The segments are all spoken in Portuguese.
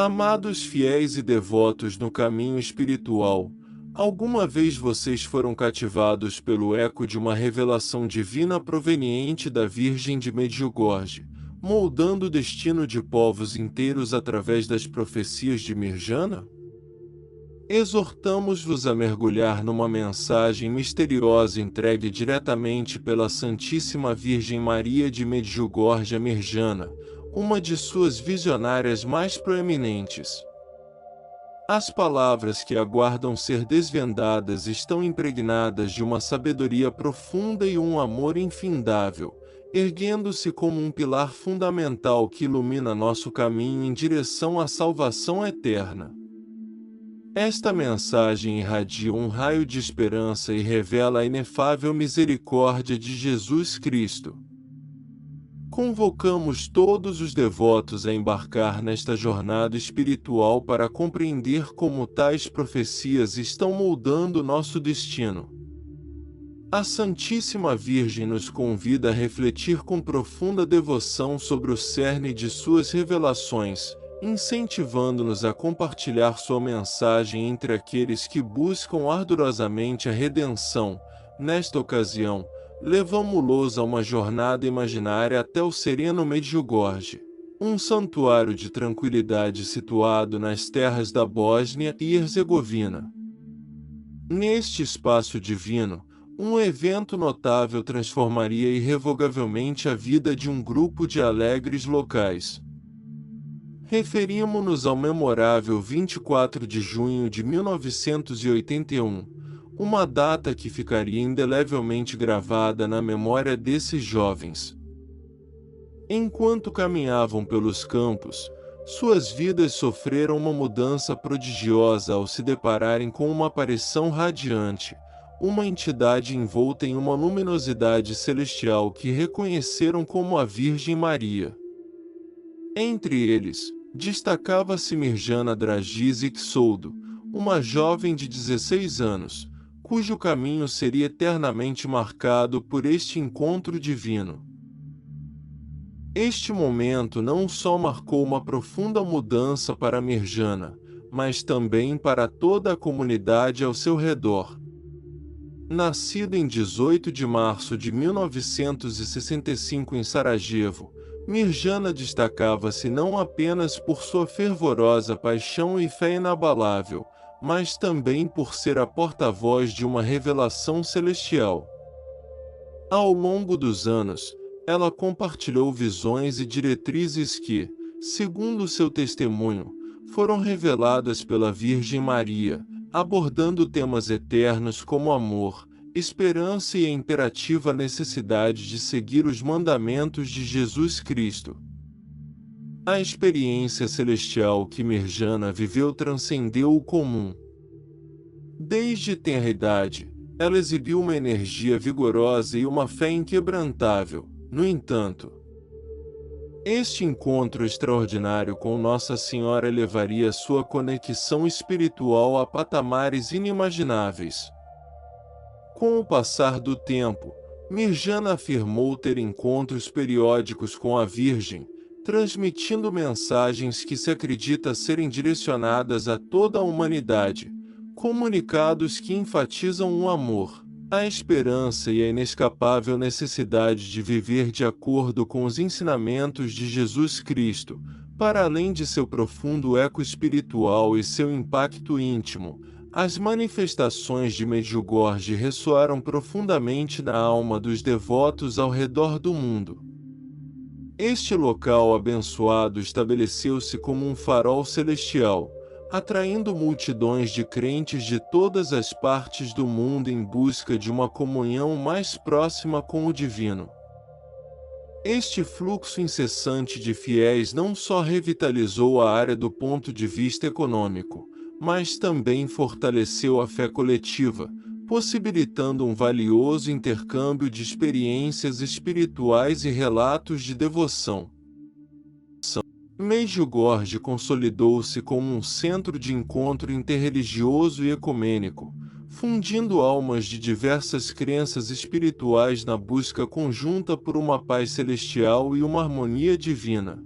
Amados fiéis e devotos no caminho espiritual, alguma vez vocês foram cativados pelo eco de uma revelação divina proveniente da Virgem de Medjugorje, moldando o destino de povos inteiros através das profecias de Mirjana? Exortamos-vos a mergulhar numa mensagem misteriosa entregue diretamente pela Santíssima Virgem Maria de Medjugorje a Mirjana, uma de suas visionárias mais proeminentes. As palavras que aguardam ser desvendadas estão impregnadas de uma sabedoria profunda e um amor infindável, erguendo-se como um pilar fundamental que ilumina nosso caminho em direção à salvação eterna. Esta mensagem irradia um raio de esperança e revela a inefável misericórdia de Jesus Cristo. Convocamos todos os devotos a embarcar nesta jornada espiritual para compreender como tais profecias estão moldando nosso destino. A Santíssima Virgem nos convida a refletir com profunda devoção sobre o cerne de suas revelações, incentivando-nos a compartilhar sua mensagem entre aqueles que buscam ardorosamente a redenção. Nesta ocasião, levamo-los a uma jornada imaginária até o sereno Medjugorje, um santuário de tranquilidade situado nas terras da Bósnia e Herzegovina. Neste espaço divino, um evento notável transformaria irrevogavelmente a vida de um grupo de alegres locais. Referimos-nos ao memorável 24 de junho de 1981, uma data que ficaria indelevelmente gravada na memória desses jovens. Enquanto caminhavam pelos campos, suas vidas sofreram uma mudança prodigiosa ao se depararem com uma aparição radiante, uma entidade envolta em uma luminosidade celestial que reconheceram como a Virgem Maria. Entre eles, destacava-se Mirjana Dragišić Soldo, uma jovem de 16 anos, cujo caminho seria eternamente marcado por este encontro divino. Este momento não só marcou uma profunda mudança para Mirjana, mas também para toda a comunidade ao seu redor. Nascida em 18 de março de 1965 em Sarajevo, Mirjana destacava-se não apenas por sua fervorosa paixão e fé inabalável, mas também por ser a porta-voz de uma revelação celestial. Ao longo dos anos, ela compartilhou visões e diretrizes que, segundo seu testemunho, foram reveladas pela Virgem Maria, abordando temas eternos como amor, esperança e a imperativa necessidade de seguir os mandamentos de Jesus Cristo. A experiência celestial que Mirjana viveu transcendeu o comum. Desde tenra idade, ela exibiu uma energia vigorosa e uma fé inquebrantável. No entanto, este encontro extraordinário com Nossa Senhora elevaria sua conexão espiritual a patamares inimagináveis. Com o passar do tempo, Mirjana afirmou ter encontros periódicos com a Virgem, transmitindo mensagens que se acredita serem direcionadas a toda a humanidade, comunicados que enfatizam o amor, a esperança e a inescapável necessidade de viver de acordo com os ensinamentos de Jesus Cristo, para além de seu profundo eco espiritual e seu impacto íntimo. As manifestações de Medjugorje ressoaram profundamente na alma dos devotos ao redor do mundo. Este local abençoado estabeleceu-se como um farol celestial, atraindo multidões de crentes de todas as partes do mundo em busca de uma comunhão mais próxima com o divino. Este fluxo incessante de fiéis não só revitalizou a área do ponto de vista econômico, mas também fortaleceu a fé coletiva, possibilitando um valioso intercâmbio de experiências espirituais e relatos de devoção. Medjugorje consolidou-se como um centro de encontro interreligioso e ecumênico, fundindo almas de diversas crenças espirituais na busca conjunta por uma paz celestial e uma harmonia divina.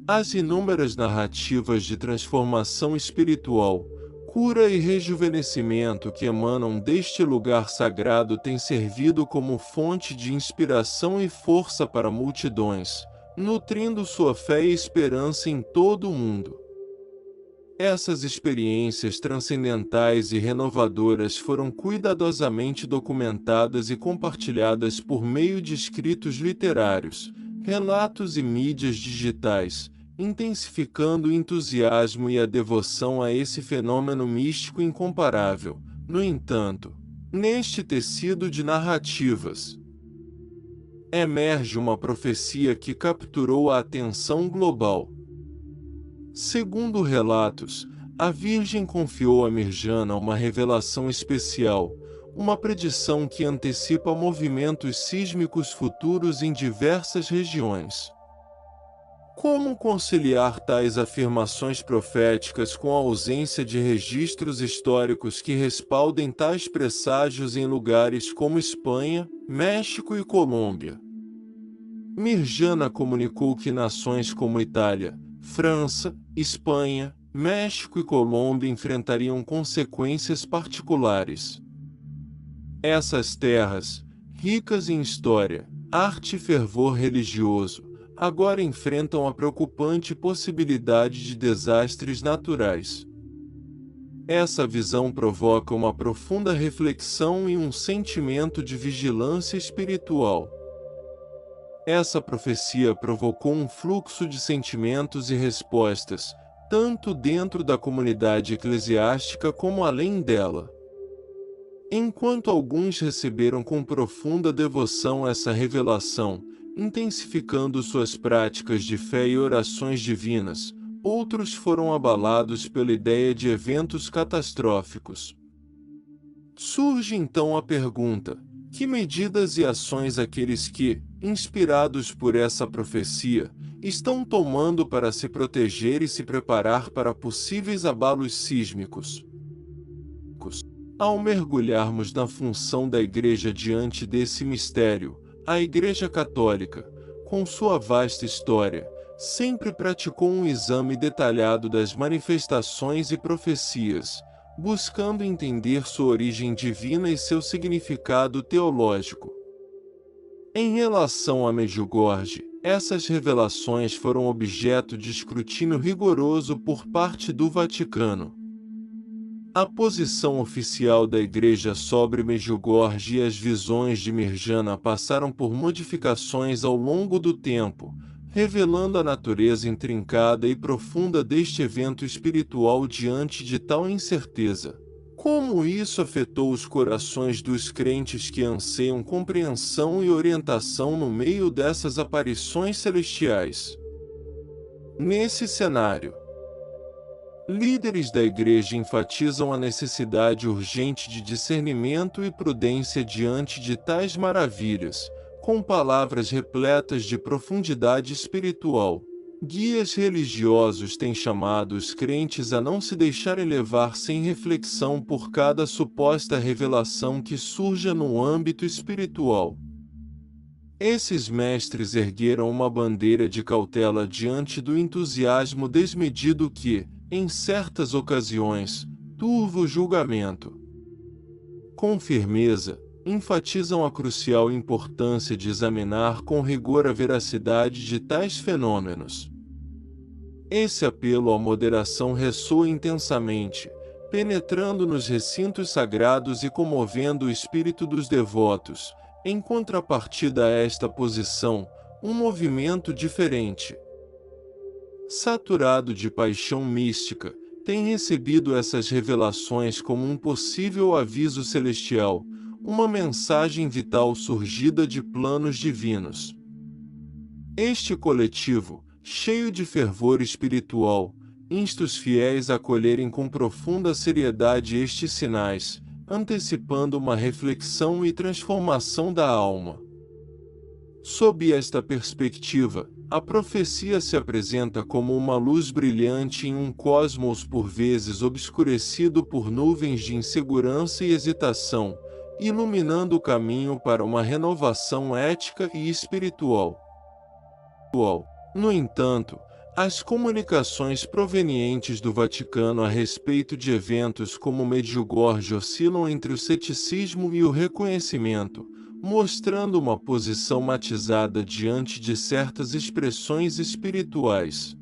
As inúmeras narrativas de transformação espiritual, cura e rejuvenescimento que emanam deste lugar sagrado têm servido como fonte de inspiração e força para multidões, nutrindo sua fé e esperança em todo o mundo. Essas experiências transcendentais e renovadoras foram cuidadosamente documentadas e compartilhadas por meio de escritos literários, relatos e mídias digitais, intensificando o entusiasmo e a devoção a esse fenômeno místico incomparável. No entanto, neste tecido de narrativas, emerge uma profecia que capturou a atenção global. Segundo relatos, a Virgem confiou a Mirjana uma revelação especial, uma predição que antecipa movimentos sísmicos futuros em diversas regiões. Como conciliar tais afirmações proféticas com a ausência de registros históricos que respaldem tais presságios em lugares como Espanha, México e Colômbia? Mirjana comunicou que nações como Itália, França, Espanha, México e Colômbia enfrentariam consequências particulares. Essas terras, ricas em história, arte e fervor religioso, agora enfrentam a preocupante possibilidade de desastres naturais. Essa visão provoca uma profunda reflexão e um sentimento de vigilância espiritual. Essa profecia provocou um fluxo de sentimentos e respostas, tanto dentro da comunidade eclesiástica como além dela. Enquanto alguns receberam com profunda devoção essa revelação, intensificando suas práticas de fé e orações divinas, outros foram abalados pela ideia de eventos catastróficos. Surge então a pergunta: que medidas e ações aqueles que, inspirados por essa profecia, estão tomando para se proteger e se preparar para possíveis abalos sísmicos? Ao mergulharmos na função da Igreja diante desse mistério, a Igreja Católica, com sua vasta história, sempre praticou um exame detalhado das manifestações e profecias, buscando entender sua origem divina e seu significado teológico. Em relação a Medjugorje, essas revelações foram objeto de escrutínio rigoroso por parte do Vaticano. A posição oficial da Igreja sobre Medjugorje e as visões de Mirjana passaram por modificações ao longo do tempo, revelando a natureza intrincada e profunda deste evento espiritual diante de tal incerteza. Como isso afetou os corações dos crentes que anseiam compreensão e orientação no meio dessas aparições celestiais? Nesse cenário, líderes da Igreja enfatizam a necessidade urgente de discernimento e prudência diante de tais maravilhas, com palavras repletas de profundidade espiritual. Guias religiosos têm chamado os crentes a não se deixarem levar sem reflexão por cada suposta revelação que surja no âmbito espiritual. Esses mestres ergueram uma bandeira de cautela diante do entusiasmo desmedido que, em certas ocasiões, turva o julgamento. Com firmeza, enfatizam a crucial importância de examinar com rigor a veracidade de tais fenômenos. Esse apelo à moderação ressoa intensamente, penetrando nos recintos sagrados e comovendo o espírito dos devotos. Em contrapartida a esta posição, um movimento diferente, saturado de paixão mística, tem recebido essas revelações como um possível aviso celestial, uma mensagem vital surgida de planos divinos. Este coletivo, cheio de fervor espiritual, insta os fiéis a acolherem com profunda seriedade estes sinais, antecipando uma reflexão e transformação da alma. Sob esta perspectiva, a profecia se apresenta como uma luz brilhante em um cosmos por vezes obscurecido por nuvens de insegurança e hesitação, iluminando o caminho para uma renovação ética e espiritual. No entanto, As comunicações provenientes do Vaticano a respeito de eventos como Medjugorje oscilam entre o ceticismo e o reconhecimento, mostrando uma posição matizada diante de certas expressões espirituais.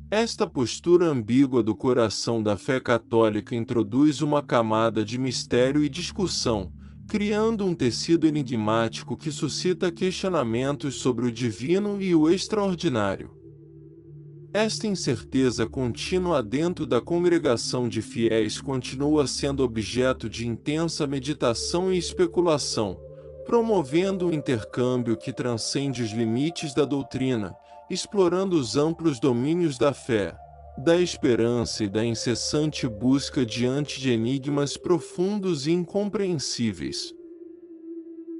Esta postura ambígua do coração da fé católica introduz uma camada de mistério e discussão, criando um tecido enigmático que suscita questionamentos sobre o divino e o extraordinário. Esta incerteza contínua dentro da congregação de fiéis continua sendo objeto de intensa meditação e especulação, promovendo um intercâmbio que transcende os limites da doutrina, explorando os amplos domínios da fé, da esperança e da incessante busca diante de enigmas profundos e incompreensíveis.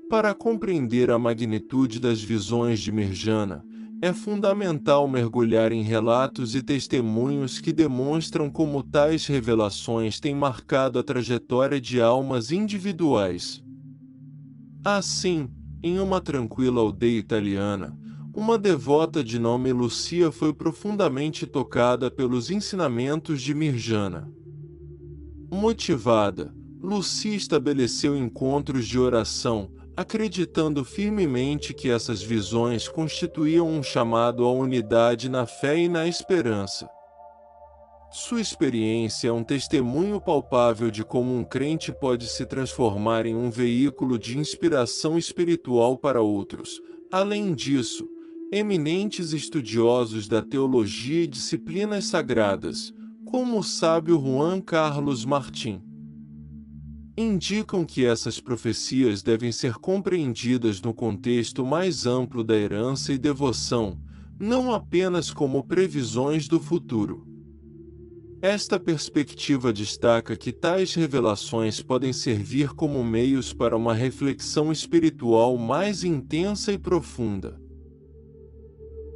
Para compreender a magnitude das visões de Mirjana, é fundamental mergulhar em relatos e testemunhos que demonstram como tais revelações têm marcado a trajetória de almas individuais. Assim, em uma tranquila aldeia italiana, uma devota de nome Lucia foi profundamente tocada pelos ensinamentos de Mirjana. Motivada, Lucia estabeleceu encontros de oração, acreditando firmemente que essas visões constituíam um chamado à unidade na fé e na esperança. Sua experiência é um testemunho palpável de como um crente pode se transformar em um veículo de inspiração espiritual para outros. Além disso, eminentes estudiosos da teologia e disciplinas sagradas, como o sábio Juan Carlos Martín, indicam que essas profecias devem ser compreendidas no contexto mais amplo da herança e devoção, não apenas como previsões do futuro. Esta perspectiva destaca que tais revelações podem servir como meios para uma reflexão espiritual mais intensa e profunda.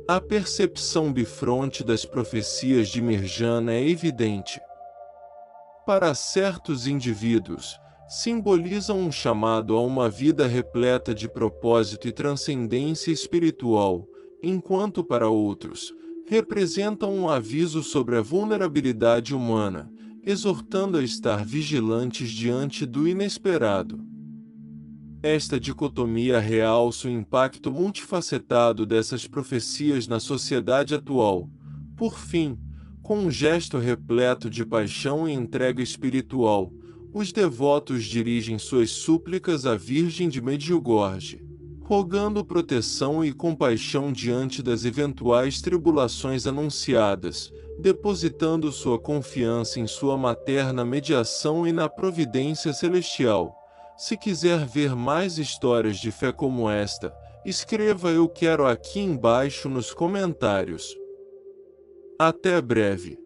A percepção bifronte das profecias de Mirjana é evidente. Para certos indivíduos, simbolizam um chamado a uma vida repleta de propósito e transcendência espiritual, enquanto para outros, representam um aviso sobre a vulnerabilidade humana, exortando a estar vigilantes diante do inesperado. Esta dicotomia realça o impacto multifacetado dessas profecias na sociedade atual. Por fim, com um gesto repleto de paixão e entrega espiritual, os devotos dirigem suas súplicas à Virgem de Medjugorje, rogando proteção e compaixão diante das eventuais tribulações anunciadas, depositando sua confiança em sua materna mediação e na providência celestial. Se quiser ver mais histórias de fé como esta, escreva "Eu quero" aqui embaixo nos comentários. Até breve.